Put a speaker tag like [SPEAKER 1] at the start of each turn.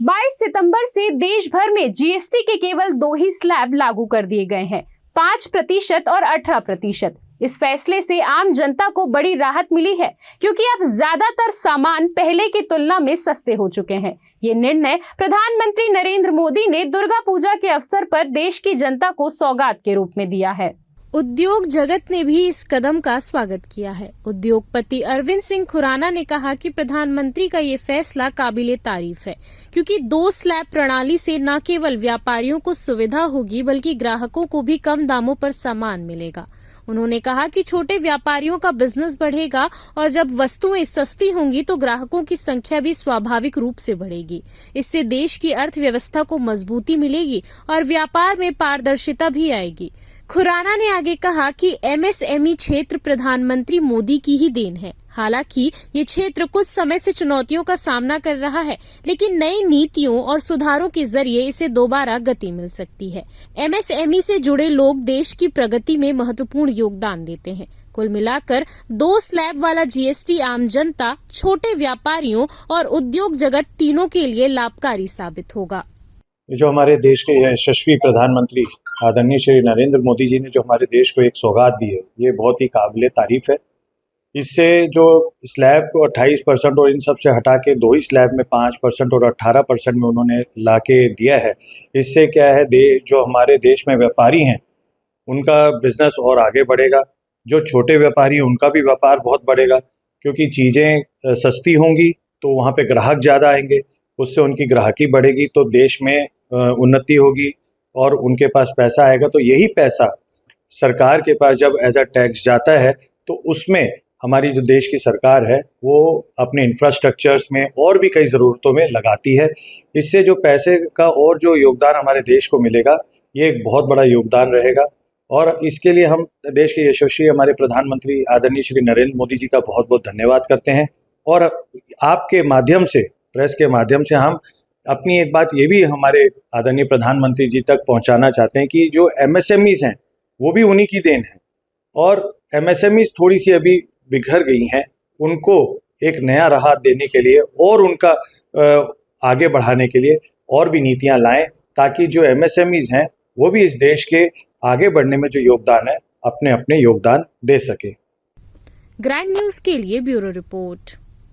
[SPEAKER 1] 22 सितंबर से देश भर में जीएसटी के केवल 2 ही स्लैब लागू कर दिए गए हैं, 5% और 18%। इस फैसले से आम जनता को बड़ी राहत मिली है, क्योंकि अब ज्यादातर सामान पहले की तुलना में सस्ते हो चुके हैं। ये निर्णय प्रधानमंत्री नरेंद्र मोदी ने दुर्गा पूजा के अवसर पर देश की जनता को सौगात के रूप में दिया है। उद्योग जगत ने भी इस कदम का स्वागत किया है। उद्योगपति अरविंद सिंह खुराना ने कहा कि प्रधानमंत्री का ये फैसला काबिले तारीफ है, क्योंकि 2 स्लैब प्रणाली से न केवल व्यापारियों को सुविधा होगी, बल्कि ग्राहकों को भी कम दामों पर सामान मिलेगा। उन्होंने कहा कि छोटे व्यापारियों का बिजनेस बढ़ेगा और जब वस्तुएं सस्ती होंगी तो ग्राहकों की संख्या भी स्वाभाविक रूप से बढ़ेगी। इससे देश की अर्थव्यवस्था को मजबूती मिलेगी और व्यापार में पारदर्शिता भी आएगी। खुराना ने आगे कहा कि एमएसएमई क्षेत्र प्रधानमंत्री मोदी की ही देन है। हालांकि ये क्षेत्र कुछ समय से चुनौतियों का सामना कर रहा है, लेकिन नई नीतियों और सुधारों के जरिए इसे दोबारा गति मिल सकती है। एमएसएमई से जुड़े लोग देश की प्रगति में महत्वपूर्ण योगदान देते हैं। कुल मिलाकर 2 स्लैब वाला जीएसटी आम जनता, छोटे व्यापारियों और उद्योग जगत तीनों के लिए लाभकारी साबित होगा।
[SPEAKER 2] जो हमारे देश के यशस्वी प्रधानमंत्री आदरणीय श्री नरेंद्र मोदी जी ने जो हमारे देश को एक सौगात दी है, ये बहुत ही काबिले तारीफ है। इससे जो स्लैब को 28% और इन सब से हटा के 2 ही स्लैब में 5% और 18% में उन्होंने ला के दिया है। इससे क्या है, जो हमारे देश में व्यापारी हैं उनका बिजनेस और आगे बढ़ेगा। जो छोटे व्यापारी हैं उनका भी व्यापार बहुत बढ़ेगा, क्योंकि चीज़ें सस्ती होंगी तो वहाँ पे ग्राहक ज़्यादा आएंगे, उससे उनकी ग्राहकी बढ़ेगी तो देश में उन्नति होगी और उनके पास पैसा आएगा। तो यही पैसा सरकार के पास जब एज अ टैक्स जाता है तो उसमें हमारी जो देश की सरकार है वो अपने इंफ्रास्ट्रक्चर्स में और भी कई ज़रूरतों में लगाती है। इससे जो पैसे का और जो योगदान हमारे देश को मिलेगा, ये एक बहुत बड़ा योगदान रहेगा। और इसके लिए हम देश के यशस्वी हमारे प्रधानमंत्री आदरणीय श्री नरेंद्र मोदी जी का बहुत बहुत धन्यवाद करते हैं। और आपके माध्यम से, प्रेस के माध्यम से हम अपनी एक बात ये भी हमारे आदरणीय प्रधानमंत्री जी तक पहुंचाना चाहते हैं कि जो एमएसएमईज हैं वो भी उन्हीं की देन है, और एमएसएमईज थोड़ी सी अभी बिखर गई हैं, उनको एक नया राह देने के लिए और उनका आगे बढ़ाने के लिए और भी नीतियां लाएं, ताकि जो एमएसएमईज हैं वो भी इस देश के आगे बढ़ने में जो योगदान है अपने अपने योगदान दे सके।
[SPEAKER 1] ग्रैंड न्यूज के लिए ब्यूरो रिपोर्ट।